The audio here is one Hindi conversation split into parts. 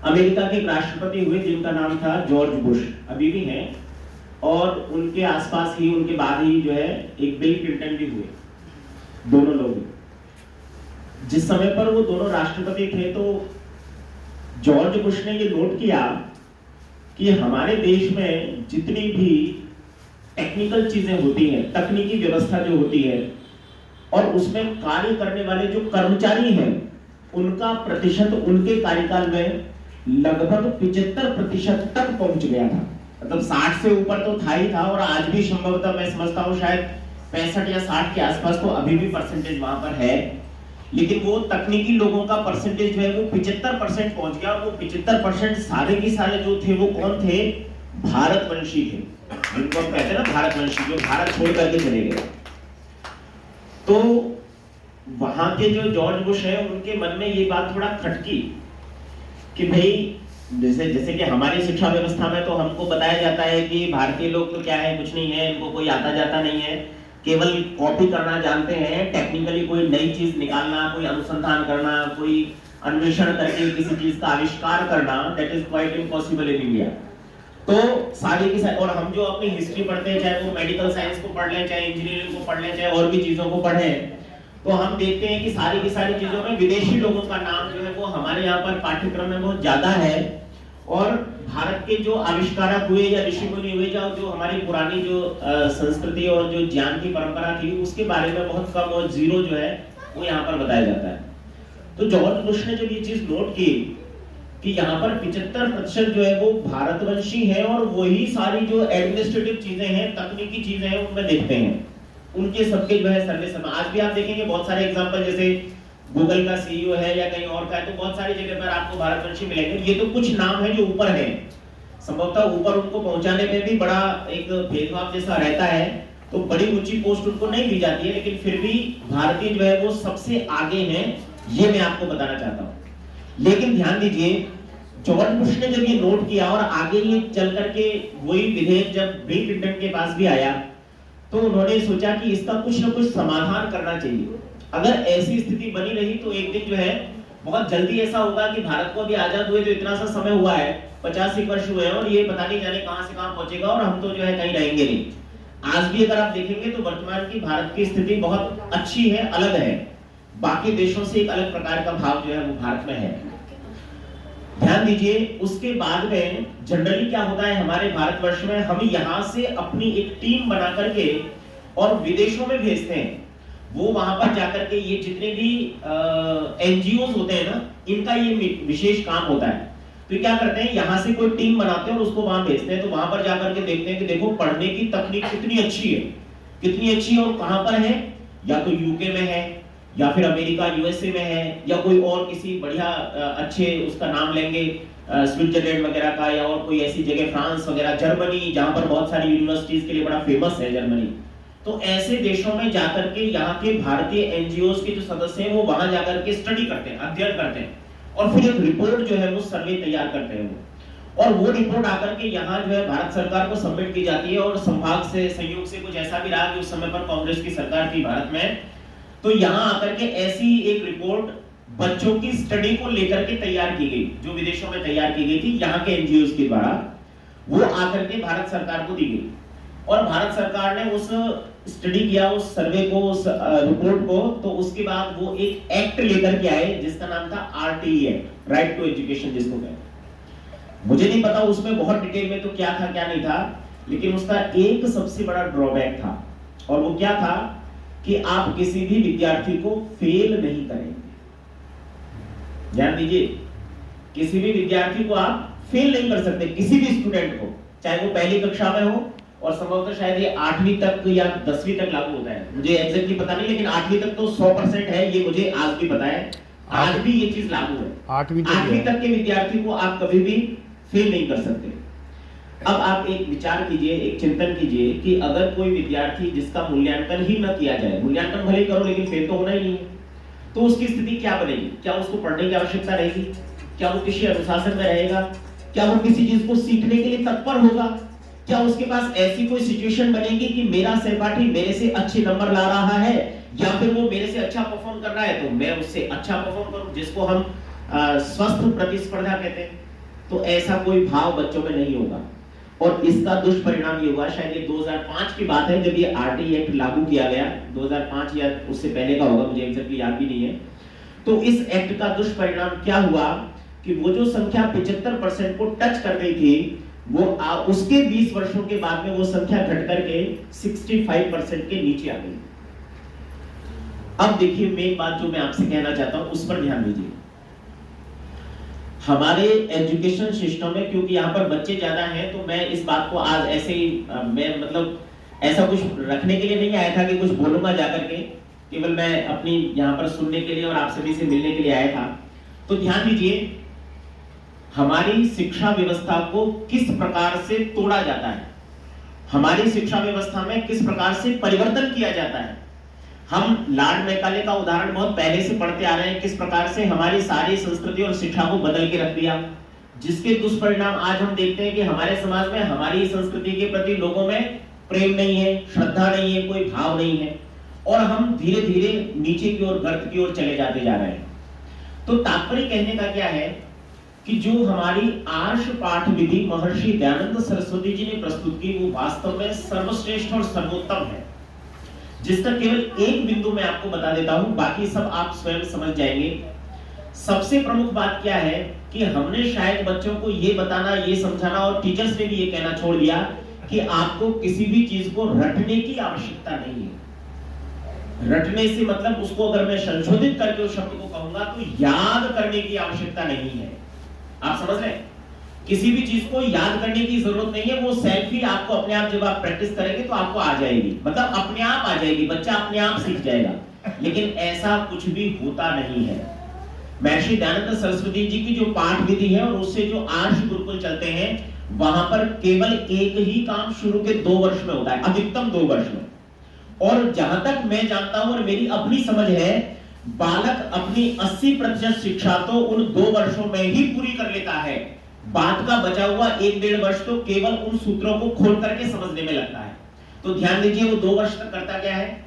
अमेरिका के एक राष्ट्रपति हुए जिनका नाम था जॉर्ज बुश, अभी भी हैं, और उनके आसपास ही, उनके बाद ही जो है एक बिल क्लिंटन भी हुए। दोनों लोग जिस समय पर वो दोनों राष्ट्रपति थे तो जॉर्ज बुश ने ये नोट किया कि हमारे देश में जितनी भी टेक्निकल चीजें होती हैं, तकनीकी व्यवस्था जो होती है, और उसमें कार्य करने वाले जो कर्मचारी हैं, उनका प्रतिशत उनके कार्यकाल में लगभग 75% तक पहुंच गया था। मतलब 60 से ऊपर तो था ही था, और आज भी संभवतः मैं समझता हूं शायद 65 या 60 के आसपास तो अभी भी परसेंटेज वहां पर है, लेकिन वो तकनीकी लोगों का परसेंटेज जो है वो 75% पहुंच गया। और वो 75% सारे के सारे जो थे वो कौन थे? भारतवंशी थे, जिनको हम कहते हैं ना भारतवंशी, जो भारत छोड़ करके चले गए। तो वहां के जो जॉर्ज बुश है, उनके मन में ये बात थोड़ा खटकी कि भाई जैसे कि हमारी शिक्षा व्यवस्था में तो हमको बताया जाता है कि भारतीय लोग तो क्या है, कुछ नहीं है, इनको कोई आता जाता नहीं है, केवल कॉपी करना जानते हैं, टेक्निकली कोई नई चीज निकालना, कोई अनुसंधान करना, कोई अन्वेषण करके किसी चीज का आविष्कार करना, that is quite impossible in India. तो सारे की सारे, और हम जो अपनी हिस्ट्री पढ़ते हैं, चाहे वो मेडिकल साइंस को पढ़ लें, चाहे इंजीनियरिंग को पढ़ लें, चाहे और भी चीजों को पढ़ें, तो हम देखते हैं कि सारी की सारी चीजों में विदेशी लोगों का नाम जो है वो हमारे यहाँ पर पाठ्यक्रम में बहुत ज्यादा है, और भारत के जो आविष्कारक हुए या ऋषि मुनि हुए, जो हमारी पुरानी जो संस्कृति और जो ज्ञान की परंपरा थी, उसके बारे में बहुत कम और जीरो जो है वो यहाँ पर बताया जाता है। तो जॉर्ज बुश ने जब ये चीज नोट की कि यहाँ पर 75% जो है वो भारतवंशी है, और वही सारी जो एडमिनिस्ट्रेटिव चीजें हैं, तकनीकी चीजें हैं, उनमें देखते हैं उनके सबके जो है सर्वे समय। आज भी आप देखेंगे बहुत सारे एग्जांपल, जैसे गूगल का सीईओ है या कहीं और का है, तो बहुत सारी जगह पर आपको भारतवंशी मिलेंगे। ये तो कुछ नाम है जो ऊपर है, संभवतः ऊपर उनको पहुंचाने में भी बड़ा एक भेदभाव जैसा रहता है, तो बड़ी ऊंची पोस्ट उनको नहीं दी जाती है, लेकिन फिर भी भारतीय जो है वो सबसे आगे हैं, ये मैं आपको बताना चाहता हूं। लेकिन ध्यान दीजिए, जॉर्ज बुश ने जब ये नोट किया और आगे ये चल करके वही विधेयक जब बिल क्लिंटन के पास भी आया, तो उन्होंने सोचा कि इसका कुछ ना कुछ समाधान करना चाहिए। अगर ऐसी स्थिति बनी रही तो एक दिन जो है बहुत जल्दी ऐसा होगा कि भारत को अभी आजाद हुए तो इतना सा समय हुआ है, 85 वर्ष हुए हैं, और ये पता नहीं जाने कहां से कहां पहुंचेगा, और हम तो जो है कहीं रहेंगे नहीं। आज भी अगर आप देखेंगे तो वर्तमान की भारत की स्थिति बहुत अच्छी है, अलग है, बाकी देशों से एक अलग प्रकार का भाव जो है वो भारत में है। ध्यान दीजिए, उसके बाद में जनरली क्या होता है हमारे भारतवर्ष में, हम यहां से अपनी एक टीम बना करके और विदेशों में भेजते हैं। वो वहां पर जाकर के ये जितने भी एनजीओ होते हैं ना, इनका ये विशेष काम होता है। तो क्या करते हैं, यहाँ से कोई टीम बनाते हैं और उसको वहां भेजते हैं। तो वहां पर जाकर के देखते हैं कि देखो पढ़ने की तकनीक कितनी अच्छी है, कितनी अच्छी है, और कहां पर है, या तो यूके में है, या फिर अमेरिका यूएसए में है, या कोई और किसी बढ़िया अच्छे उसका नाम लेंगे स्विट्जरलैंड वगैरह का, या और कोई ऐसी जगह फ्रांस वगैरह, जर्मनी जहां पर बहुत सारी यूनिवर्सिटीज के लिए बड़ा फेमस है जर्मनी। तो ऐसे देशों में जाकर के यहाँ के भारतीय एनजीओ के जो सदस्य हैं वो वहां जाकर के स्टडी करते हैं, अध्ययन करते हैं, और फिर एक रिपोर्ट जो है वो सर्वे तैयार करते हैं वो, और वो रिपोर्ट आकर के यहाँ जो है भारत सरकार को सबमिट की जाती है। और संभाग से संयोग से कुछ ऐसा भी रहा कि उस समय पर कांग्रेस की सरकार थी भारत में, तो यहाँ आकर के ऐसी एक रिपोर्ट बच्चों की स्टडी को लेकर के तैयार की गई, जो विदेशों में तैयार की गई थी यहाँ के एनजीओ के द्वारा, वो आकर के भारत सरकार को दी गई। और भारत सरकार ने उस स्टडी किया, उस सर्वे को, उस रिपोर्ट को, तो उसके बाद वो एक एक्ट लेकर के आए जिसका नाम था RTE act, right to education जिसको कहते हैं। मुझे नहीं पता उसमें बहुत डिटेल में तो क्या था क्या नहीं था, लेकिन उसका एक सबसे बड़ा ड्रॉबैक था, और वो क्या था कि आप किसी भी विद्यार्थी को फेल नहीं करेंगे। ध्यान दीजिए, किसी भी विद्यार्थी को आप फेल नहीं कर सकते, किसी भी स्टूडेंट को, चाहे वो पहली कक्षा में हो, और संभवतः शायद ये 8वीं तक या 10वीं तक लागू होता है, मुझे एग्जैक्टली पता नहीं, लेकिन 8वीं तक तो 100% है, ये मुझे आज भी पता है, आज भी ये चीज लागू है। 8वीं तक के विद्यार्थी को आप कभी भी फेल नहीं कर सकते। अब आप एक विचार कीजिए, एक चिंतन कीजिए कि अगर कोई विद्यार्थी जिसका मूल्यांकन ही न किया जाए, मूल्यांकन भले ही करो लेकिन फेल तो होना ही नहीं है, तो उसकी स्थिति क्या बनेगी? क्या उसको पढ़ने की आवश्यकता रहेगी? क्या वो किसी अनुशासन में रहेगा? क्या वो किसी चीज को सीखने के लिए तत्पर होगा? क्या उसके पास ऐसी कोई सिचुएशन बनेगी कि मेरा सहपाठी मेरे से अच्छे नंबर ला रहा है, या फिर वो मेरे से अच्छा परफॉर्म कर रहा है तो मैं उससे अच्छा परफॉर्म करूं, जिसको हम स्वस्थ प्रतिस्पर्धा कहते हैं। तो ऐसा कोई भाव बच्चों में नहीं होगा। और इसका दुष्परिणाम ये हुआ, शायद ये 2005 की बात है जब ये आरटी एक्ट लागू किया गया, 2005 या उससे पहले का होगा, मुझे एग्जैक्टली याद भी नहीं है। तो इस एक्ट का दुष्परिणाम क्या हुआ कि वो जो संख्या 75% को टच कर गई थी, वो उसके 20 वर्षों के बाद में वो संख्या घट करके 65% के नीचे आ गई। अब देखिए मेन बात जो मैं आपसे कहना चाहता हूं उस पर ध्यान दीजिए। हमारे एजुकेशन सिस्टम में क्योंकि यहाँ पर बच्चे ज्यादा हैं, तो मैं इस बात को आज ऐसे ही मैं मतलब ऐसा कुछ रखने के लिए नहीं आया था कि कुछ बोलूंगा जाकर के, केवल मैं अपनी यहाँ पर सुनने के लिए और आप सभी से मिलने के लिए आया था। तो ध्यान दीजिए, हमारी शिक्षा व्यवस्था को किस प्रकार से तोड़ा जाता है, हमारी शिक्षा व्यवस्था में किस प्रकार से परिवर्तन किया जाता है। हम लॉर्ड मैकाले का उदाहरण बहुत पहले से पढ़ते आ रहे हैं, किस प्रकार से हमारी सारी संस्कृति और शिक्षा को बदल के रख दिया, जिसके दुष्परिणाम आज हम देखते हैं कि हमारे समाज में हमारी संस्कृति के प्रति लोगों में प्रेम नहीं है, श्रद्धा नहीं है, कोई भाव नहीं है, और हम धीरे धीरे नीचे की ओर, गर्त की ओर चले जाते जा रहे हैं। तो तात्पर्य कहने का क्या है कि जो हमारी आर्ष पाठ विधि महर्षि दयानंद सरस्वती जी ने प्रस्तुत की, वो वास्तव में सर्वश्रेष्ठ और सर्वोत्तम है, जिसका केवल एक बिंदु मैं आपको बता देता हूं, बाकी सब आप स्वयं समझ जाएंगे। सबसे प्रमुख बात क्या है कि हमने शायद बच्चों को ये बताना, ये समझाना, और टीचर्स ने भी ये कहना छोड़ दिया कि आपको किसी भी चीज को रटने की आवश्यकता नहीं है। रटने से मतलब उसको अगर मैं संशोधित करके उस शब्द को कहूंगा तो याद करने की आवश्यकता नहीं है। आप समझ रहे हैं? किसी भी चीज को याद करने की जरूरत नहीं है, वो सेल्फ ही आपको अपने आप, जब आप प्रैक्टिस करेंगे तो आपको आ जाएगी, मतलब अपने आप आ जाएगी, बच्चा अपने आप सीख जाएगा। लेकिन ऐसा कुछ भी होता नहीं है। महर्षि दयानंद सरस्वती जी की जो पाठ विधि है और उससे जो आर्ष गुरुकुल चलते हैं, वहां पर केवल एक ही काम शुरू के 2 वर्ष में होता है, अधिकतम 2 वर्ष में। और जहां तक मैं जानता हूं और मेरी अपनी समझ है, बालक अपनी 80% शिक्षा तो उन 2 वर्षों में ही पूरी कर लेता है। बाद का बचा हुआ 1-1.5 वर्ष तो केवल उन सूत्रों को खोल करके समझने में लगता है। तो ध्यान दीजिए, वो 2 वर्ष तक करता क्या है?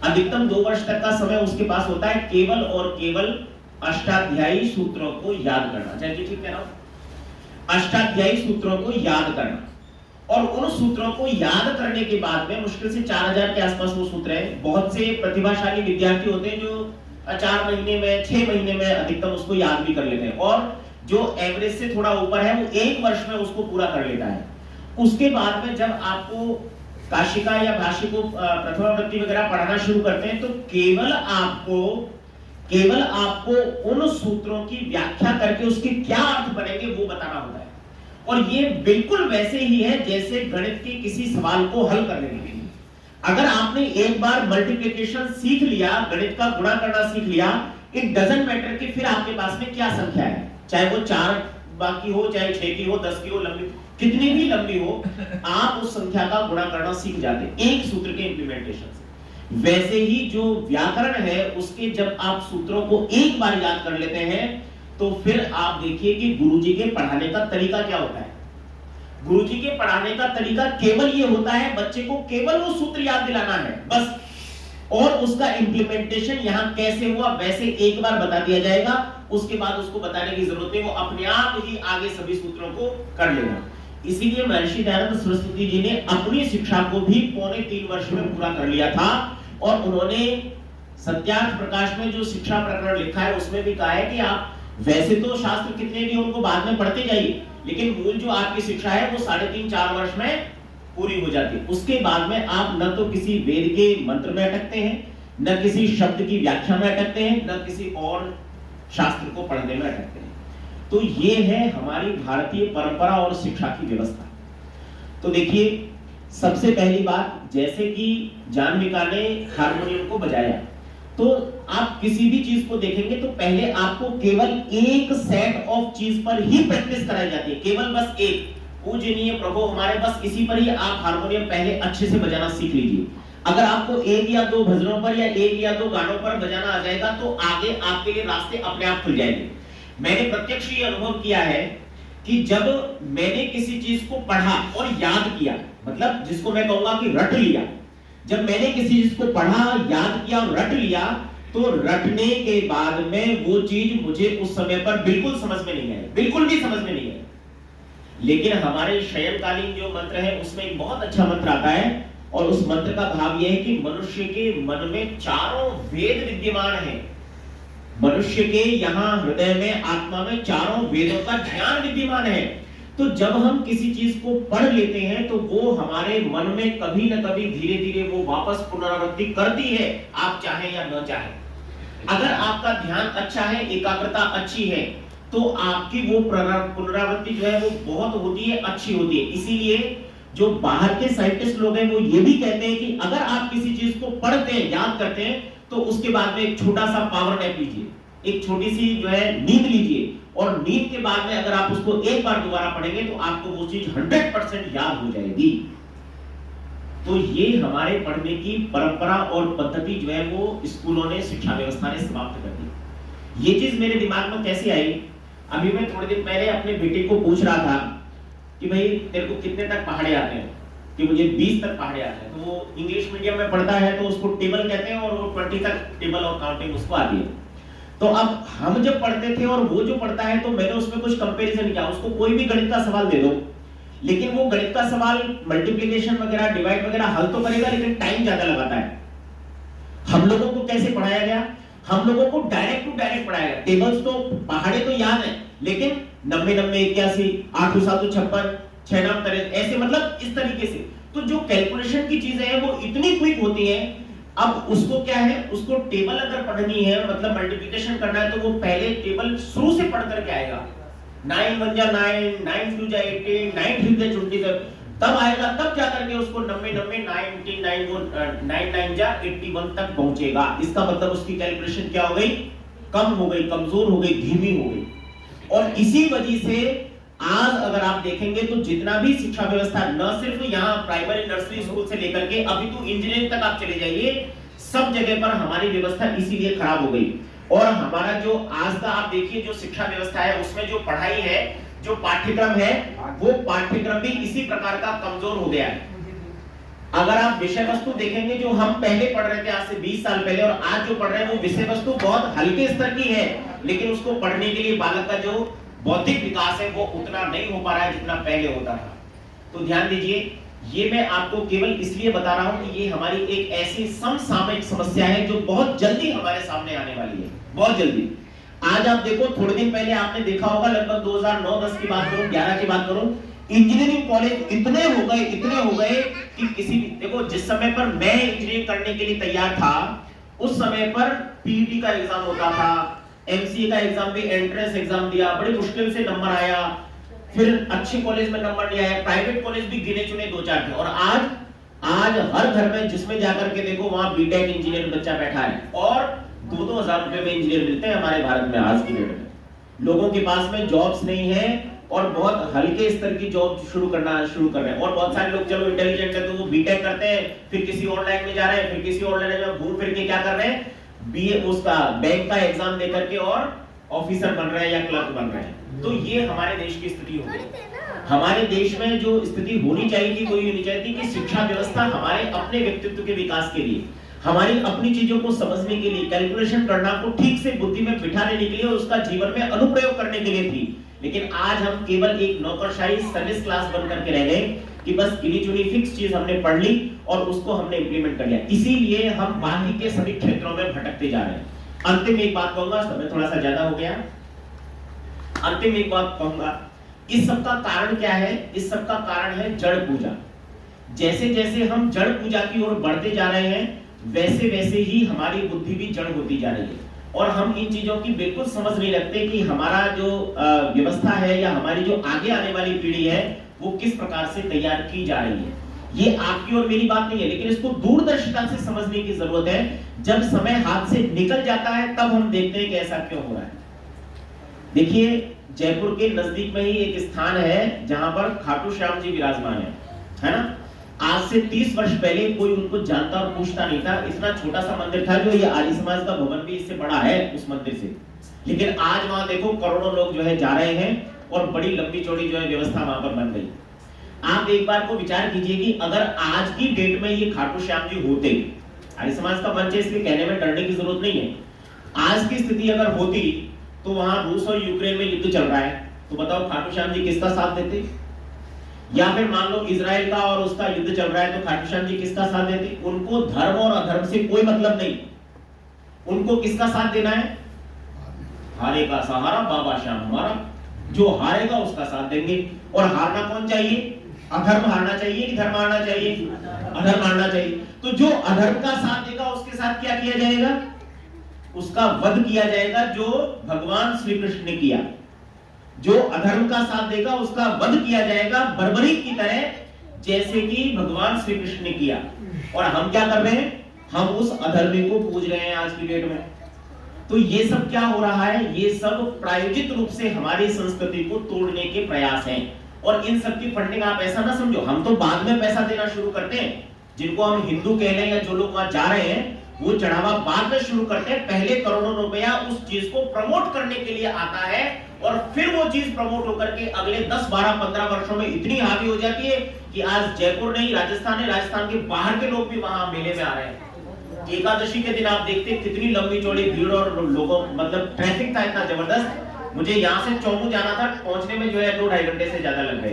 अधिकतम 2 वर्ष तक का समय उसके पास होता है केवल और केवल अष्टाध्यायी सूत्रों को याद करना। चाहे ठीक कह रहा हूं, अष्टाध्यायी सूत्रों को याद करना। और उन सूत्रों को याद करने के बाद में मुश्किल से 4000 के आसपास वो सूत्र है। बहुत से प्रतिभाशाली विद्यार्थी होते हैं जो 4 महीने में, 6 महीने में अधिकतम उसको याद भी कर लेते हैं, और जो एवरेज से थोड़ा ऊपर है वो 1 वर्ष में उसको पूरा कर लेता है। उसके बाद में जब आपको काशिका या भाष्य को प्रथमा वृत्ति वगैरह पढ़ाना शुरू करते हैं, तो केवल आपको उन सूत्रों की व्याख्या करके उसके क्या अर्थ बनेंगे वो बताना होता है। और ये बिल्कुल वैसे ही है जैसे गणित के किसी सवाल को हल करने के लिए। अगर आपने एक बार मल्टीप्लिकेशन सीख लिया, गणित का गुणा करना सीख लिया, इट डजंट मैटर कि फिर आपके पास में क्या संख्या है, चाहे वो 4 बाकी हो, चाहे 6 की हो, 10 की हो, लंबी कितनी भी लंबी हो, आप उस संख्या का गुणा करना सीख जाते हैं एक सूत्र के इंप्लीमेंटेशन से। वैसे ही जो व्याकरण है उसके जब आप सूत्रों को एक बार याद कर लेते हैं, तो फिर आप देखिए कि गुरुजी के पढ़ाने का तरीका क्या होता है। गुरुजी के पढ़ाने का तरीका केवल ये होता है, बच्चे को केवल वो सूत्र याद दिलाना है बस, और उसका इंप्लीमेंटेशन यहाँ कैसे हुआ वैसे एक बार बता दिया जाएगा। उसके बाद उसको बताने की जरूरत नहीं, वो अपने आप ही आगे सभी सूत्रों को कर लेगा। इसीलिए महर्षि दयानंद सरस्वती जी ने अपनी शिक्षा को भी 3.25 वर्ष में पूरा कर लिया था। और उन्होंने सत्यार्थ प्रकाश में जो शिक्षा प्रकरण लिखा है उसमें भी कहा है कि आप वैसे तो शास्त्र कितने भी उनको बाद में पढ़ते जाइए, लेकिन मूल जो आपकी शिक्षा है वो 3.5-4 वर्ष में पूरी हो जाती है। उसके बाद में आप न तो किसी वेद के मंत्र में अटकते हैं, न किसी शब्द की व्याख्या में अटकते हैं, न किसी और शास्त्र को पढ़ने में अटकते हैं। तो ये है हमारी भारतीय परंपरा और शिक्षा की व्यवस्था। तो देखिए, सबसे पहली बात, जैसे कि जाह्नविका ने हारमोनियम को बजाया, तो आप किसी भी चीज को देखेंगे तो पहले आपको केवल एक सेट ऑफ चीज पर ही प्रैक्टिस कराई जाती है, केवल बस एक। पूजनीय प्रभु हमारे, बस इसी पर ही आप हारमोनियम पहले अच्छे से बजाना सीख लीजिए। अगर आपको 1 या 2 भजनों पर या 1 या 2 गानों पर बजाना आ जाएगा तो आगे आपके लिए रास्ते अपने आप खुल जाएंगे। मैंने प्रत्यक्ष ये अनुभव किया है कि जब मैंने किसी चीज को पढ़ा और याद किया, मतलब जिसको मैं कहूंगा कि रट लिया, जब मैंने किसी चीज को पढ़ा, याद किया और रट लिया, तो रटने के बाद में वो चीज मुझे उस समय पर बिल्कुल समझ में नहीं आई, बिल्कुल भी समझ में नहीं आई। लेकिन हमारे शयनकालीन जो मंत्र है उसमें एक बहुत अच्छा मंत्र आता है, और उस मंत्र का भाव यह है कि मनुष्य के मन में चारों वेद विद्यमान है। मनुष्य के यहाँ हृदय में, आत्मा में चारों वेदों का ज्ञान विद्यमान है। तो जब हम किसी चीज को पढ़ लेते हैं तो वो हमारे मन में कभी न कभी धीरे धीरे वो वापस पुनरावृत्ति करती है, आप चाहे या न चाहे। अगर आपका ध्यान अच्छा है, एकाग्रता अच्छी है, तो आपकी वो पुनरावृत्ति जो है वो बहुत होती है, अच्छी होती है। इसीलिए जो बाहर के साइंटिस्ट लोग हैं वो ये भी कहते हैं कि अगर आप किसी चीज को पढ़ते हैं, याद करते हैं, तो उसके बाद में एक छोटा सा पावर नैप लीजिए, एक छोटी सी जो है नींद लीजिए, और नींद के बाद में अगर आप उसको एक बार दोबारा पढ़ेंगे तो आपको वो चीज 100% याद हो जाएगी। तो ये हमारे पढ़ने की परंपरा और पद्धति जो है वो स्कूलों ने, शिक्षा व्यवस्था ने समाप्त कर दी। ये चीज मेरे दिमाग में कैसे आई, अभी मैं थोड़े दिन पहले अपने बेटे को पूछ रहा था कि भाई तेरे को कितने तक पहाड़े आते हैं, कि मुझे 20 तक पहाड़े आते हैं। तो वो इंग्लिश मीडियम में पढ़ता है तो उसको टेबल कहते हैं, और वो 20 तक टेबल और काउंटिंग उसको आती है। तो अब हम जब पढ़ते थे और वो जो पढ़ता है, तो मैंने उसमें कुछ कंपैरिजन किया। उसको कोई भी गणित का सवाल दे दो, लेकिन वो गणित का सवाल मल्टीप्लिकेशन वगैरह, डिवाइड वगैरह हल तो करेगा, लेकिन टाइम ज्यादा लगाता है। हम लोगों को कैसे पढ़ाया गया, हम लोगों को डायरेक्ट टू डायरेक्ट पढ़ाया गया। टेबल्स तो, पहाड़े तो याद है, लेकिन 90 90 81 8 7 56 6 9 13 ऐसे, मतलब इस तरीके से। तो जो कैलकुलेशन की चीजें हैं वो इतनी क्विक होती हैं। अब उसको क्या है, उसको टेबल अगर पढ़नी है, मतलब मल्टीप्लिकेशन करना है, तो वो पहले टेबल शुरू से पढ़ करके आएगा। 9 1 जा 9, 9 2 जा 18, 9 3 जा 27, तब आएगा, तब जाकर के उसको 90 90 99 वो 9 9 जा 81 तक पहुंचेगा। इसका मतलब उसकी कैलकुलेशन क्या हो गई, कम हो गई, कमजोर हो गई, धीमी हो गई। और इसी वजह से आज अगर आप देखेंगे तो जितना भी शिक्षा व्यवस्था, न सिर्फ यहाँ प्राइमरी नर्सरी स्कूल से लेकर के अभी तो इंजीनियरिंग तक आप चले जाइए, सब जगह पर हमारी व्यवस्था इसीलिए खराब हो गई। और हमारा जो आज का आप देखिए जो शिक्षा व्यवस्था है, उसमें जो पढ़ाई है, जो पाठ्यक्रम है, वो पाठ्यक्रम भी इसी प्रकार का कमजोर हो गया है। अगर आप विषय वस्तु देखेंगे, जो हम पहले पढ़ रहे थे आज से 20 साल पहले, और आज जो पढ़ रहे हैं, वो विषय वस्तु बहुत हल्के स्तर की है, लेकिन उसको पढ़ने के लिए बालक का जो बौद्धिक विकास है वो उतना नहीं हो पा रहा है जितना पहले होता था। तो ध्यान दीजिए, ये मैं आपको केवल इसलिए बता रहा हूं कि ये हमारी एक ऐसी समसामयिक समस्या है जो बहुत जल्दी हमारे सामने आने वाली है, बहुत जल्दी। आज आप देखो, थोड़े दिन पहले आपने देखा होगा, लगभग 2009-10 की बात करूं, 11 की बात करूं, इंजीनियरिंग कॉलेज इतने हो गए कि किसी, देखो जिस समय पर मैं इंजीनियरिंग करने के लिए तैयार था, उस समय पर पीईटी का एग्जाम होता था, एमसीए का एग्जाम भी, एंट्रेंस एग्जाम दिया, बड़ी मुश्किल से नंबर आया, फिर अच्छे कॉलेज में नंबर नहीं आया, प्राइवेट कॉलेज भी गिने चुने 2-4 थे। और आज हर घर में जिसमें जाकर के देखो, वहां बीटेक इंजीनियर बच्चा बैठा है, और 2-2 हजार रुपए में इंजीनियर मिलते हैं हमारे भारत में आज की डेट में। लोगों के पास में जॉब्स नहीं है, और बहुत हल्के स्तर की जॉब शुरू कर रहे हैं। और बहुत सारे लोग चलो इंटेलिजेंट है तो वो बीटेक करते हैं, फिर किसी और लाइन में जा रहे हैं, फिर किसी और लाइन में घूम फिर के क्या कर रहे हैं, बीए, उसका बैंक का एग्जाम देकर के और ऑफिसर बन रहे हैं या क्लर्क बन रहे हैं। तो ये हमारे देश की स्थिति हो गई। हमारे देश में जो स्थिति होनी चाहिए थी, कोई होनी चाहिए थी कि शिक्षा व्यवस्था हमारे अपने व्यक्तित्व के विकास के लिए, हमारी अपनी चीजों को समझने के लिए, कैलकुलेशन करना को ठीक से बुद्धि में बिठा लेने के लिए, और उसका जीवन में अनुप्रयोग करने के लिए थी। लेकिन आज हम केवल एक नौकरशाही सर्विस क्लास बन करके रह गए कि बस गिनी चुनी फिक्स चीज हमने पढ़ ली और उसको हमने इंप्लीमेंट कर लिया। इसीलिए हम बाकी के सभी क्षेत्रों में भटकते जा रहे हैं। अंतिम एक बात कहूंगा, समय थोड़ा सा ज्यादा हो गया, अंतिम एक बात कहूंगा, इस सब का कारण क्या है? इस सब का कारण है जड़ पूजा। जैसे जैसे हम जड़ पूजा की ओर बढ़ते जा रहे हैं, वैसे वैसे ही हमारी बुद्धि भी जड़ होती जा रही है, और हम इन चीजों की बिल्कुल समझ नहीं रखते कि हमारा जो व्यवस्था है या हमारी जो आगे आने वाली पीढ़ी है वो किस प्रकार से तैयार की जा रही है। ये आपकी और मेरी बात नहीं है, लेकिन इसको दूरदर्शिता से समझने की जरूरत है। जब समय हाथ से निकल जाता है तब हम देखते हैं कि ऐसा क्यों हो रहा है। देखिए, जयपुर के नजदीक में ही एक स्थान है जहां पर खाटू श्याम जी विराजमान है ना। आज से 30 वर्ष पहले कोई उनको जानता और पूछता नहीं था। इतना छोटा सा मंदिर था, जो ये आर्य समाज का भवन भी इससे बड़ा है उस मंदिर से। लेकिन आज वहां देखो करोड़ों लोग जो है जा रहे हैं, और बड़ी लंबी चौड़ी जो है व्यवस्था वहां पर बन गई। आप एक बार को विचार कीजिए कि अगर आज की डेट में ये खाटू श्याम जी होते, आर्य समाज का मंच है इसलिए कहने में डरने की जरूरत नहीं है, आज की स्थिति अगर होती तो वहां रूस और यूक्रेन में युद्ध चल रहा है, तो बताओ खाटू श्याम जी किसका साथ देते? या फिर मान लो इजराइल का और उसका युद्ध चल रहा है तो खाटू श्याम जी किसका साथ देते? उनको धर्म और अधर्म से कोई मतलब नहीं, उनको किसका साथ देना है? हारे का सहारा बाबा श्याम हमारा, जो हारेगा उसका साथ देंगे। और हारना कौन चाहिए? अधर्म हारना चाहिए कि धर्म हारना चाहिए? अधर्म हारना चाहिए। तो जो अधर्म का साथ देगा उसके साथ क्या किया जाएगा? उसका वध किया जाएगा, जो भगवान श्री कृष्ण ने किया। जो अधर्म का साथ देगा उसका वध किया जाएगा बर्बरी की तरह, जैसे कि भगवान श्री कृष्ण ने किया। और हम क्या कर रहे हैं? हम उस अधर्मी को पूज रहे हैं आज की डेट में। तो ये सब क्या हो रहा है? ये सब प्रायोजित रूप से हमारी संस्कृति को तोड़ने के प्रयास हैं। और इन सब की फंडिंग आप ऐसा ना समझो, हम तो बाद में पैसा देना शुरू करते हैं। जिनको हम हिंदू कह लें या जो लोग वहां जा रहे हैं वो चढ़ावा बाद में शुरू करते हैं। पहले करोड़ों रुपया उस चीज को प्रमोट करने के लिए आता है और फिर वो चीज प्रमोट होकर के अगले 10, 12, 15 वर्षों में इतनी हावी हो जाती है कि आज जयपुर नहीं राजस्थान है, राजस्थान के बाहर के लोग भी वहां मेले में आ रहे हैं। एकादशी के दिन आप देखते कितनी लंबी चौड़ी भीड़ और लोगों, मतलब ट्रैफिक था इतना जबरदस्त। मुझे यहाँ से चौमू जाना था, पहुंचने में जो है 2-2.5 घंटे से ज्यादा लग गए।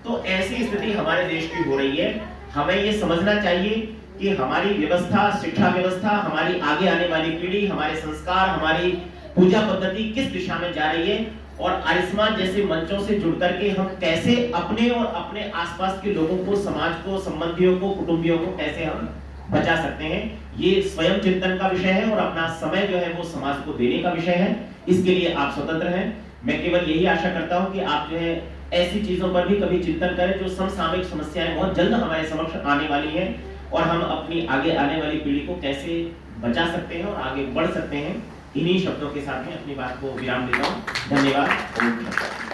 तो ऐसी स्थिति हमारे देश की हो रही है। हमें ये समझना चाहिए कि हमारी व्यवस्था, शिक्षा व्यवस्था, हमारी आगे आने वाली पीढ़ी, हमारे संस्कार, हमारी पूजा पद्धति किस दिशा में जा रही है। और आयुष्मान जैसे मंचों से जुड़ करके हम कैसे अपने और अपने आसपास के लोगों को, समाज को, संबंधियों को, कुटुंबियों को कैसे हम बचा सकते हैं, ये स्वयं चिंतन का विषय है। और अपना समय जो है वो समाज को देने का विषय है। इसके लिए आप स्वतंत्र हैं। मैं केवल यही आशा करता हूं कि आप जो है ऐसी चीजों पर भी कभी चिंतन करें जो समसामयिक समस्याएं बहुत जल्द हमारे समक्ष आने वाली हैं, और हम अपनी आगे आने वाली पीढ़ी को कैसे बचा सकते हैं और आगे बढ़ सकते हैं। इन्हीं शब्दों के साथ में अपनी बात को विराम देता हूं। धन्यवाद।